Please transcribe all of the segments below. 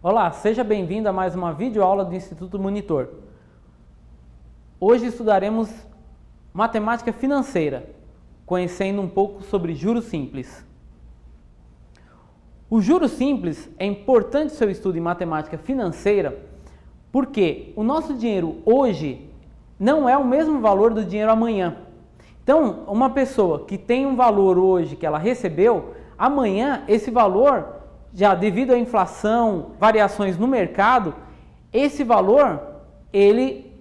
Olá, seja bem-vindo a mais uma videoaula do Instituto Monitor. Hoje estudaremos matemática financeira, conhecendo um pouco sobre juros simples. O juros simples é importante seu estudo em matemática financeira porque o nosso dinheiro hoje não é o mesmo valor do dinheiro amanhã. Então, uma pessoa que tem um valor hoje que ela recebeu, amanhã esse valor, já devido à inflação, variações no mercado, esse valor, ele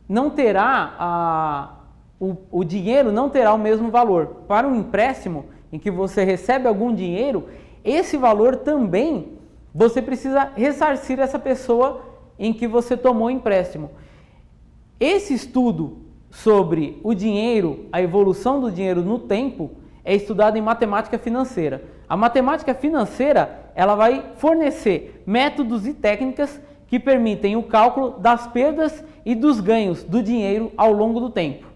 não terá, o dinheiro não terá o mesmo valor. Para um empréstimo em que você recebe algum dinheiro, esse valor também você precisa ressarcir essa pessoa em que você tomou o empréstimo. Esse estudo sobre o dinheiro, a evolução do dinheiro no tempo, é estudado em matemática financeira. A matemática financeira, ela vai fornecer métodos e técnicas que permitem o cálculo das perdas e dos ganhos do dinheiro ao longo do tempo.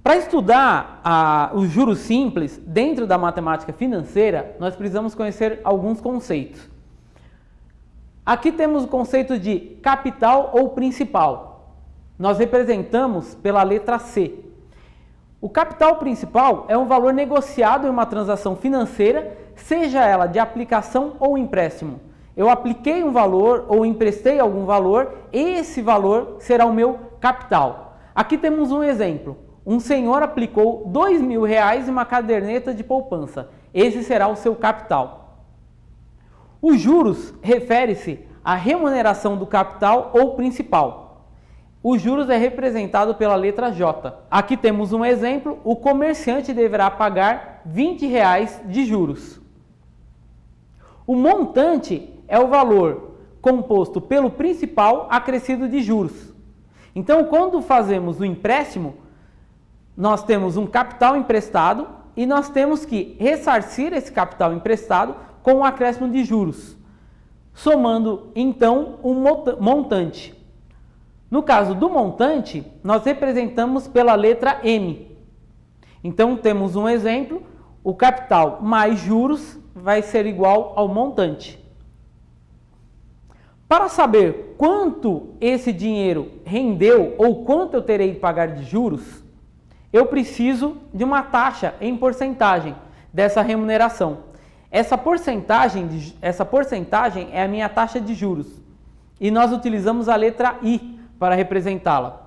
Para estudar os juros simples dentro da matemática financeira, nós precisamos conhecer alguns conceitos. Aqui temos o conceito de capital ou principal. Nós representamos pela letra C. O capital principal é um valor negociado em uma transação financeira, seja ela de aplicação ou empréstimo. Eu apliquei um valor ou emprestei algum valor, esse valor será o meu capital. Aqui temos um exemplo. Um senhor aplicou R$2.000 em uma caderneta de poupança. Esse será o seu capital. Os juros refere-se à remuneração do capital ou principal. Os juros é representado pela letra J. Aqui temos um exemplo, o comerciante deverá pagar R$20 de juros. O montante é o valor composto pelo principal acrescido de juros. Então, quando fazemos o empréstimo, nós temos um capital emprestado e nós temos que ressarcir esse capital emprestado com um acréscimo de juros, somando então um montante. No caso do montante, nós representamos pela letra M. Então, temos um exemplo, o capital mais juros vai ser igual ao montante. Para saber quanto esse dinheiro rendeu ou quanto eu terei de pagar de juros, eu preciso de uma taxa em porcentagem dessa remuneração. Essa porcentagem é a minha taxa de juros. E nós utilizamos a letra I para representá-la.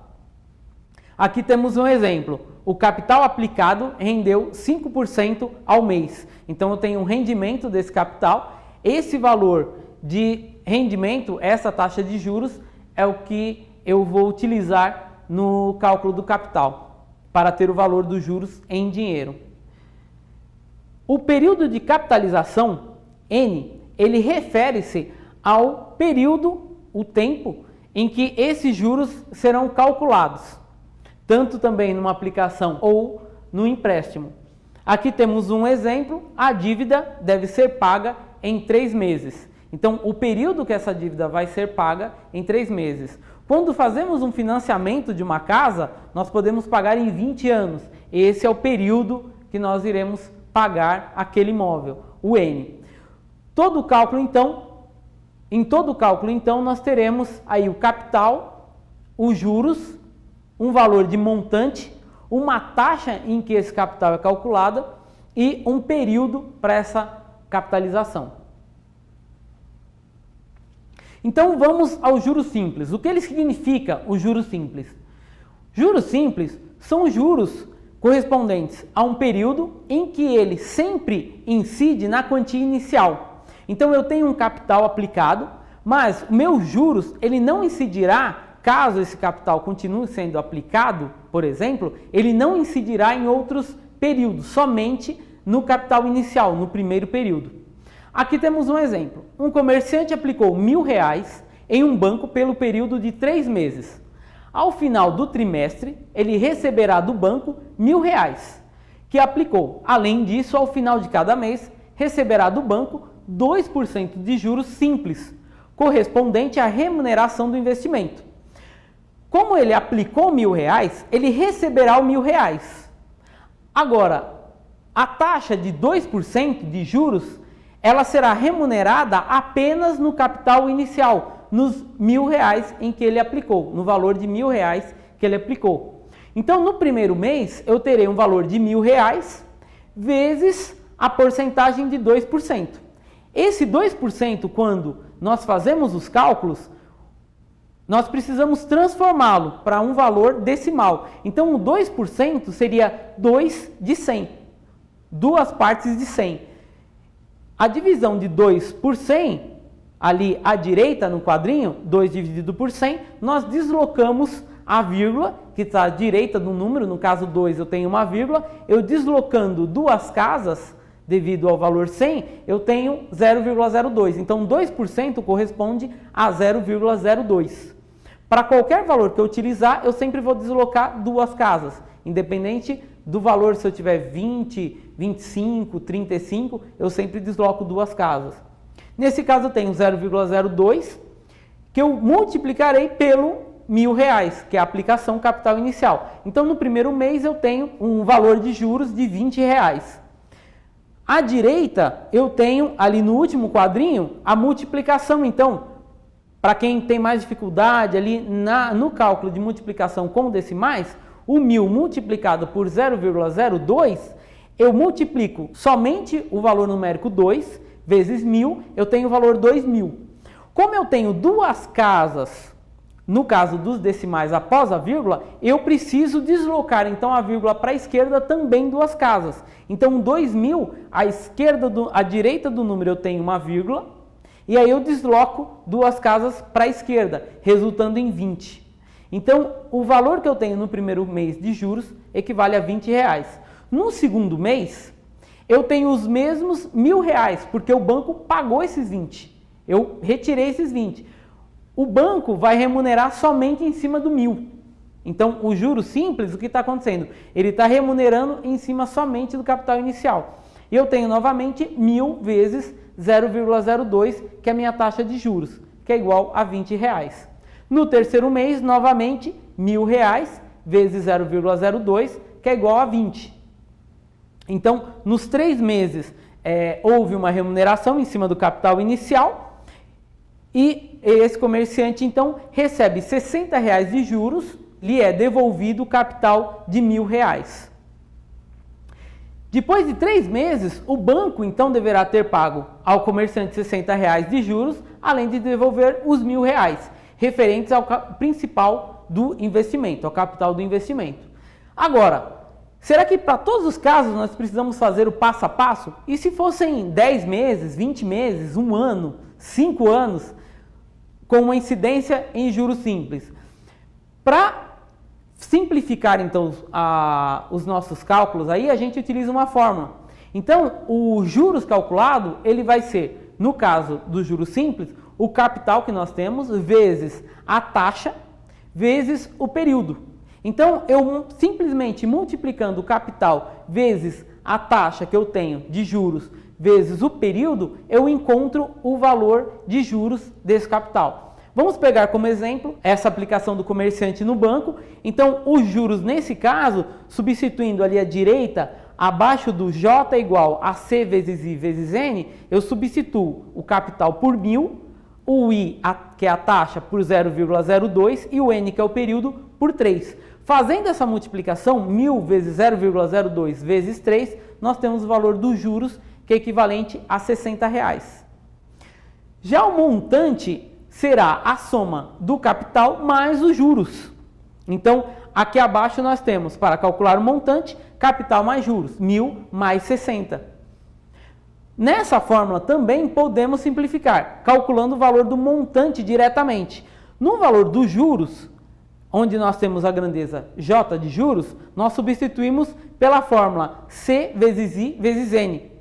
Aqui temos um exemplo. O capital aplicado rendeu 5% ao mês. Então eu tenho um rendimento desse capital. Esse valor de rendimento, essa taxa de juros, é o que eu vou utilizar no cálculo do capital, para ter o valor dos juros em dinheiro. O período de capitalização, N, ele refere-se ao período, o tempo, em que esses juros serão calculados, tanto também numa aplicação ou no empréstimo. Aqui temos um exemplo, a dívida deve ser paga em 3 meses. Então, o período que essa dívida vai ser paga em 3 meses. Quando fazemos um financiamento de uma casa, nós podemos pagar em 20 anos. Esse é o período que nós iremos pagar aquele imóvel, o N. Em todo o cálculo, então, nós teremos aí o capital, os juros, um valor de montante, uma taxa em que esse capital é calculado e um período para essa capitalização. Então, vamos aos juros simples. O que ele significa, os juros simples? Juros simples são juros correspondentes a um período em que ele sempre incide na quantia inicial. Então, eu tenho um capital aplicado, mas o meu juros ele não incidirá, caso esse capital continue sendo aplicado, por exemplo, ele não incidirá em outros períodos, somente no capital inicial, no primeiro período. Aqui temos um exemplo. Um comerciante aplicou R$1.000 em um banco pelo período de 3 meses. Ao final do trimestre, ele receberá do banco R$1.000 que aplicou. Além disso, ao final de cada mês, receberá do banco 2% de juros simples, correspondente à remuneração do investimento. Como ele aplicou R$1.000, ele receberá o R$1.000. Agora, a taxa de 2% de juros ela será remunerada apenas no capital inicial, nos R$1.000 em que ele aplicou, no valor de R$1.000 que ele aplicou. Então, no primeiro mês, eu terei um valor de R$1.000 vezes a porcentagem de 2%. Esse 2%, quando nós fazemos os cálculos, nós precisamos transformá-lo para um valor decimal. Então, o 2% seria 2 de 100, duas partes de 100. A divisão de 2 por 100, ali à direita no quadrinho, 2 dividido por 100, nós deslocamos a vírgula, que está à direita do número, no caso 2 eu tenho uma vírgula, eu deslocando duas casas, devido ao valor 100, eu tenho 0,02. Então, 2% corresponde a 0,02. Para qualquer valor que eu utilizar, eu sempre vou deslocar duas casas, independente do valor, se eu tiver 20, 25, 35, eu sempre desloco duas casas. Nesse caso eu tenho 0,02, que eu multiplicarei pelo R$1.000, que é a aplicação capital inicial. Então, no primeiro mês eu tenho um valor de juros de R$20. À direita, eu tenho ali no último quadrinho a multiplicação. Então, para quem tem mais dificuldade ali no cálculo de multiplicação com decimais, o 1.000 multiplicado por 0,02, eu multiplico somente o valor numérico 2 vezes 1.000, eu tenho o valor 2.000. Como eu tenho duas casas, no caso dos decimais após a vírgula, eu preciso deslocar então a vírgula para a esquerda também duas casas. Então, 2.000, à direita do número eu tenho uma vírgula, e aí eu desloco duas casas para a esquerda, resultando em 20. Então, o valor que eu tenho no primeiro mês de juros equivale a R$20. No segundo mês, eu tenho os mesmos R$1.000, porque o banco pagou esses 20. Eu retirei esses 20. O banco vai remunerar somente em cima do 1.000. Então, o juro simples, o que está acontecendo? Ele está remunerando em cima somente do capital inicial. E eu tenho novamente 1.000 vezes 0,02, que é a minha taxa de juros, que é igual a R$20. No terceiro mês, novamente, R$1.000 vezes 0,02, que é igual a 20. Então, nos 3 meses, houve uma remuneração em cima do capital inicial e esse comerciante, então, recebe R$60 de juros, lhe é devolvido o capital de R$1.000. Depois de 3 meses, o banco, então, deverá ter pago ao comerciante R$60 de juros, além de devolver os R$1.000, referentes ao principal do investimento, ao capital do investimento. Agora, será que para todos os casos nós precisamos fazer o passo a passo? E se fossem 10 meses, 20 meses, 1 ano, 5 anos, com uma incidência em juros simples? Para simplificar, então, os nossos cálculos, aí a gente utiliza uma fórmula. Então, o juros calculado, ele vai ser, no caso do juros simples, o capital que nós temos, vezes a taxa, vezes o período. Então, eu simplesmente multiplicando o capital vezes a taxa que eu tenho de juros, vezes o período, eu encontro o valor de juros desse capital. Vamos pegar como exemplo essa aplicação do comerciante no banco. Então, os juros, nesse caso, substituindo ali à direita, abaixo do J igual a C vezes I vezes N, eu substituo o capital por 1.000, o I, que é a taxa, por 0,02 e o N, que é o período, por 3. Fazendo essa multiplicação, 1.000 vezes 0,02 vezes 3, nós temos o valor dos juros, que é equivalente a R$60. Já o montante será a soma do capital mais os juros. Então, aqui abaixo nós temos, para calcular o montante, capital mais juros, 1.000 mais 60. Nessa fórmula também podemos simplificar, calculando o valor do montante diretamente. No valor dos juros, onde nós temos a grandeza J de juros, nós substituímos pela fórmula C vezes I vezes N.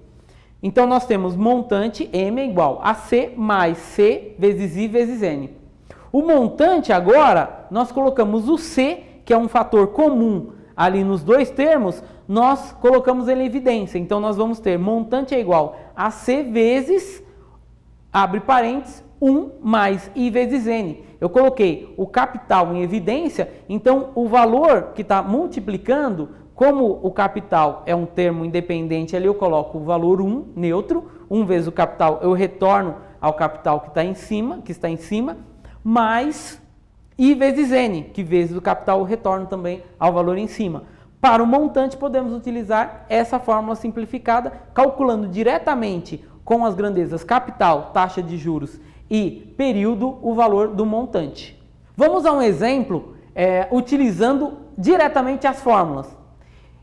Então, nós temos montante M é igual a C mais C vezes I vezes N. O montante agora, nós colocamos o C, que é um fator comum ali nos dois termos, nós colocamos ele em evidência. Então, nós vamos ter montante é igual a C vezes, abre parênteses, 1 mais I vezes N. Eu coloquei o capital em evidência, então o valor que está multiplicando, como o capital é um termo independente, ali eu coloco o valor 1, neutro, 1 vezes o capital, eu retorno ao capital que está em cima, mais I vezes N, que vezes o capital eu retorno também ao valor em cima. Para o montante, podemos utilizar essa fórmula simplificada, calculando diretamente com as grandezas capital, taxa de juros e período, o valor do montante. Vamos a um exemplo utilizando diretamente as fórmulas.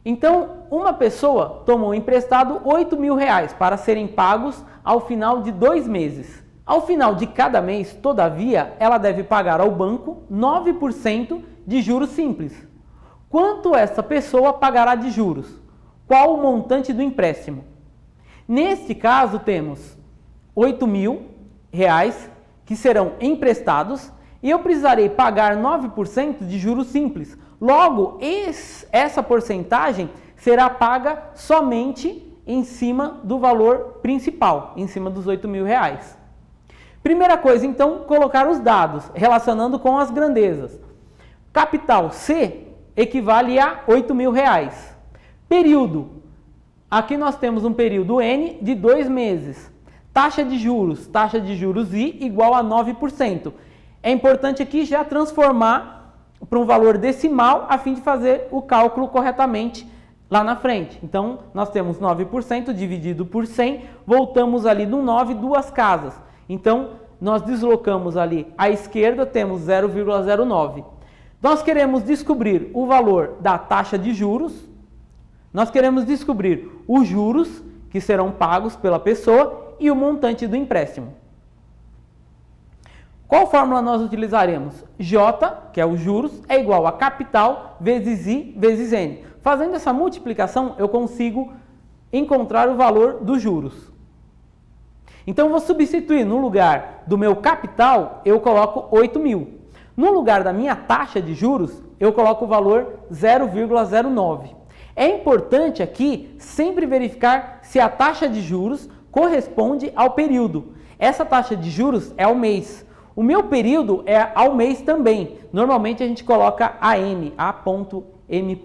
Então, uma pessoa tomou emprestado R$8.000 para serem pagos ao final de 2 meses. Ao final de cada mês, todavia, ela deve pagar ao banco 9% de juros simples. Quanto essa pessoa pagará de juros? Qual o montante do empréstimo? Neste caso, temos R$8.000 que serão emprestados e eu precisarei pagar 9% de juros simples. Logo, essa porcentagem será paga somente em cima do valor principal, em cima dos R$8.000. Primeira coisa, então, colocar os dados, relacionando com as grandezas. Capital C equivale a R$8.000. Período. Aqui nós temos um período N de 2 meses. Taxa de juros I igual a 9%. É importante aqui já transformar para um valor decimal a fim de fazer o cálculo corretamente lá na frente. Então, nós temos 9% dividido por 100, voltamos ali no 9, 2 casas. Então, nós deslocamos ali à esquerda, temos 0,09. Nós queremos descobrir o valor da taxa de juros, nós queremos descobrir os juros que serão pagos pela pessoa e o montante do empréstimo. Qual fórmula nós utilizaremos? J, que é os juros, é igual a capital vezes I vezes N. Fazendo essa multiplicação, eu consigo encontrar o valor dos juros. Então, eu vou substituir no lugar do meu capital, eu coloco 8.000. No lugar da minha taxa de juros, eu coloco o valor 0,09. É importante aqui sempre verificar se a taxa de juros corresponde ao período. Essa taxa de juros é ao mês. O meu período é ao mês também. Normalmente a gente coloca AM, A.M.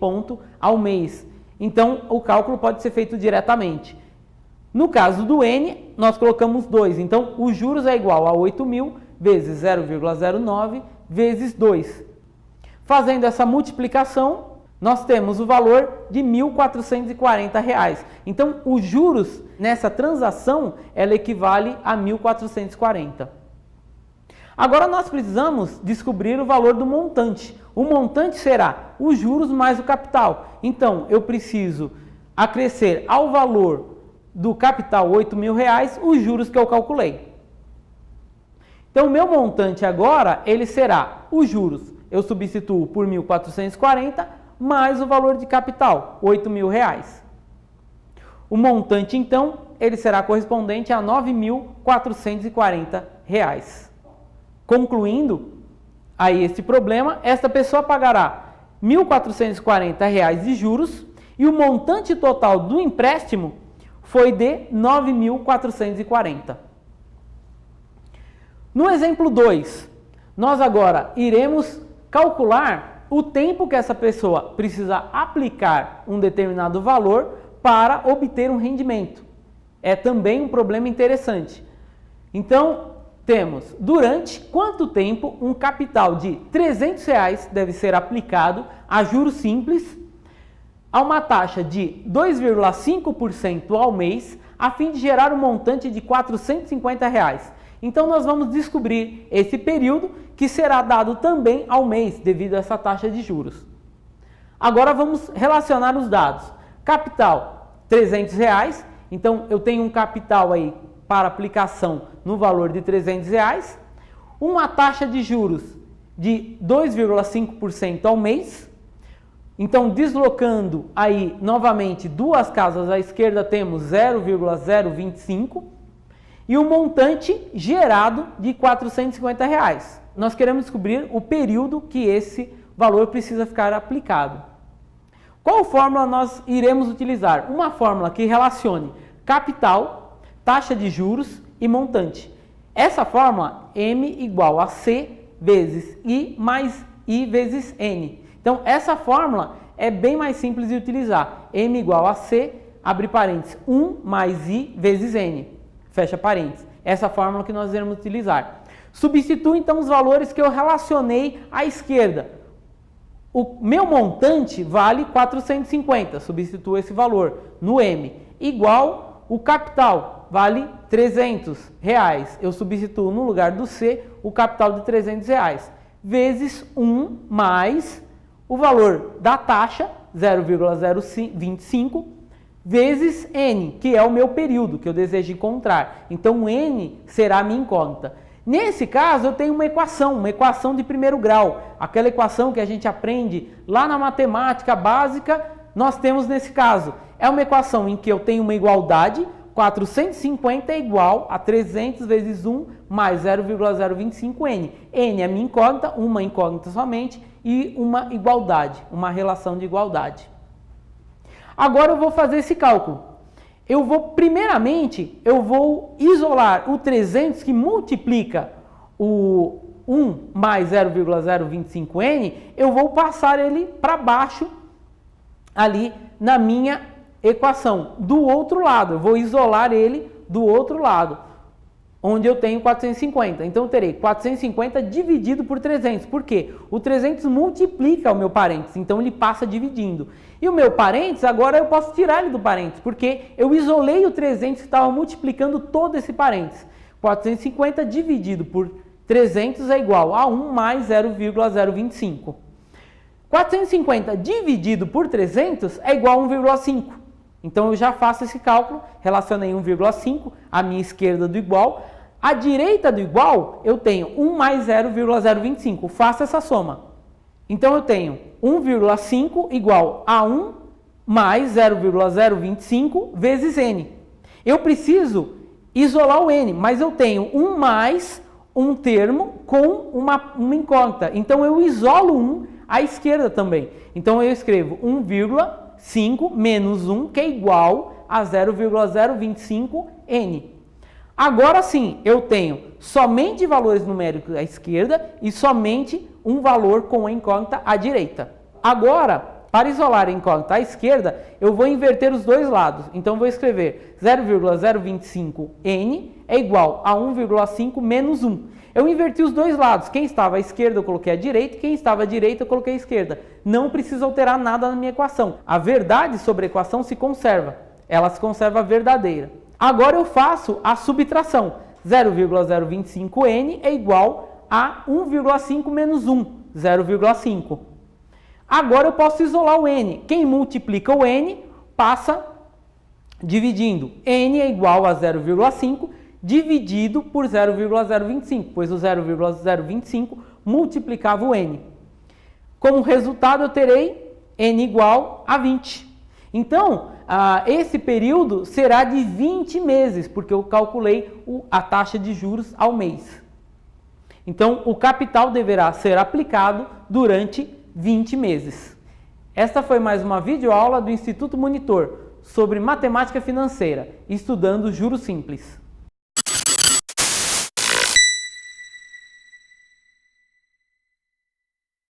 ao mês. Então o cálculo pode ser feito diretamente. No caso do N, nós colocamos 2. Então os juros é igual a 8.000 vezes 0,09 vezes 2. Fazendo essa multiplicação, nós temos o valor de R$ 1.440. Então os juros nessa transação ela equivale a 1.440. Agora nós precisamos descobrir o valor do montante. O montante será os juros mais o capital. Então, eu preciso acrescer ao valor do capital R$8.000 os juros que eu calculei. Então, o meu montante agora, ele será os juros. Eu substituo por 1.440 mais o valor de capital, R$8.000. O montante, então, ele será correspondente a R$ 9.440. Concluindo aí este problema, esta pessoa pagará R$ 1.440 de juros e o montante total do empréstimo foi de R$ 9.440. No exemplo 2, nós agora iremos calcular o tempo que essa pessoa precisa aplicar um determinado valor para obter um rendimento. É também um problema interessante. Então, temos durante quanto tempo um capital de R$ 300 deve ser aplicado a juros simples a uma taxa de 2,5% ao mês a fim de gerar um montante de R$ 450. Então nós vamos descobrir esse período que será dado também ao mês devido a essa taxa de juros. Agora vamos relacionar os dados. Capital R$ 300, então eu tenho um capital aí para aplicação no valor de R$ 300, uma taxa de juros de 2,5% ao mês. Então, deslocando aí novamente 2 casas à esquerda, temos 0,025 e um montante gerado de R$ 450. Nós queremos descobrir o período que esse valor precisa ficar aplicado. Qual fórmula nós iremos utilizar? Uma fórmula que relacione capital, taxa de juros e montante. Essa fórmula, M igual a C vezes I mais I vezes N. Então, essa fórmula é bem mais simples de utilizar. M igual a C, abre parênteses, 1 mais I vezes N. fecha parênteses. Essa fórmula que nós iremos utilizar. Substituo então os valores que eu relacionei à esquerda. O meu montante vale 450, substituo esse valor no M, igual o capital, vale R$300. Eu substituo no lugar do C o capital de R$300, vezes 1 mais o valor da taxa, 0,025, vezes N, que é o meu período que eu desejo encontrar. Então, N será a minha incógnita. Nesse caso, eu tenho uma equação de primeiro grau. Aquela equação que a gente aprende lá na matemática básica, nós temos nesse caso. É uma equação em que eu tenho uma igualdade, 450 é igual a 300 vezes 1 mais 0,025N. N é a minha incógnita, uma incógnita somente, e uma igualdade, uma relação de igualdade. Agora eu vou fazer esse cálculo. Primeiramente, eu vou isolar o 300 que multiplica o 1 mais 0,025N, eu vou passar ele para baixo ali na minha equação. Do outro lado, eu vou isolar ele do outro lado, onde eu tenho 450. Então, eu terei 450 dividido por 300. Por quê? O 300 multiplica o meu parênteses, então ele passa dividindo. E o meu parênteses, agora eu posso tirar ele do parênteses, porque eu isolei o 300 que estava multiplicando todo esse parênteses. 450 dividido por 300 é igual a 1 mais 0,025. 450 dividido por 300 é igual a 1,5. Então eu já faço esse cálculo, relacionei 1,5 à minha esquerda do igual. À direita do igual, eu tenho 1 mais 0,025. Faço essa soma. Então eu tenho 1,5 igual a 1 mais 0,025 vezes N. Eu preciso isolar o N, mas eu tenho 1 mais um termo com uma incógnita. Então eu isolo 1 à esquerda também. Então eu escrevo 1,5 menos 1, que é igual a 0,025N. Agora sim, eu tenho somente valores numéricos à esquerda e somente um valor com a incógnita à direita. Agora, para isolar a incógnita à esquerda, eu vou inverter os dois lados. Então, eu vou escrever 0,025N é igual a 1,5 menos 1. Eu inverti os dois lados. Quem estava à esquerda, eu coloquei à direita. Quem estava à direita, eu coloquei à esquerda. Não preciso alterar nada na minha equação. A verdade sobre a equação se conserva. Ela se conserva verdadeira. Agora eu faço a subtração. 0,025N é igual a 1,5 menos 1, 0,5. Agora eu posso isolar o N. Quem multiplica o N passa dividindo. N é igual a 0,5 dividido por 0,025, pois o 0,025 multiplicava o N. Como resultado eu terei N igual a 20. Então, esse período será de 20 meses, porque eu calculei a taxa de juros ao mês. Então, o capital deverá ser aplicado durante 20 meses. Esta foi mais uma videoaula do Instituto Monitor sobre matemática financeira, estudando juros simples.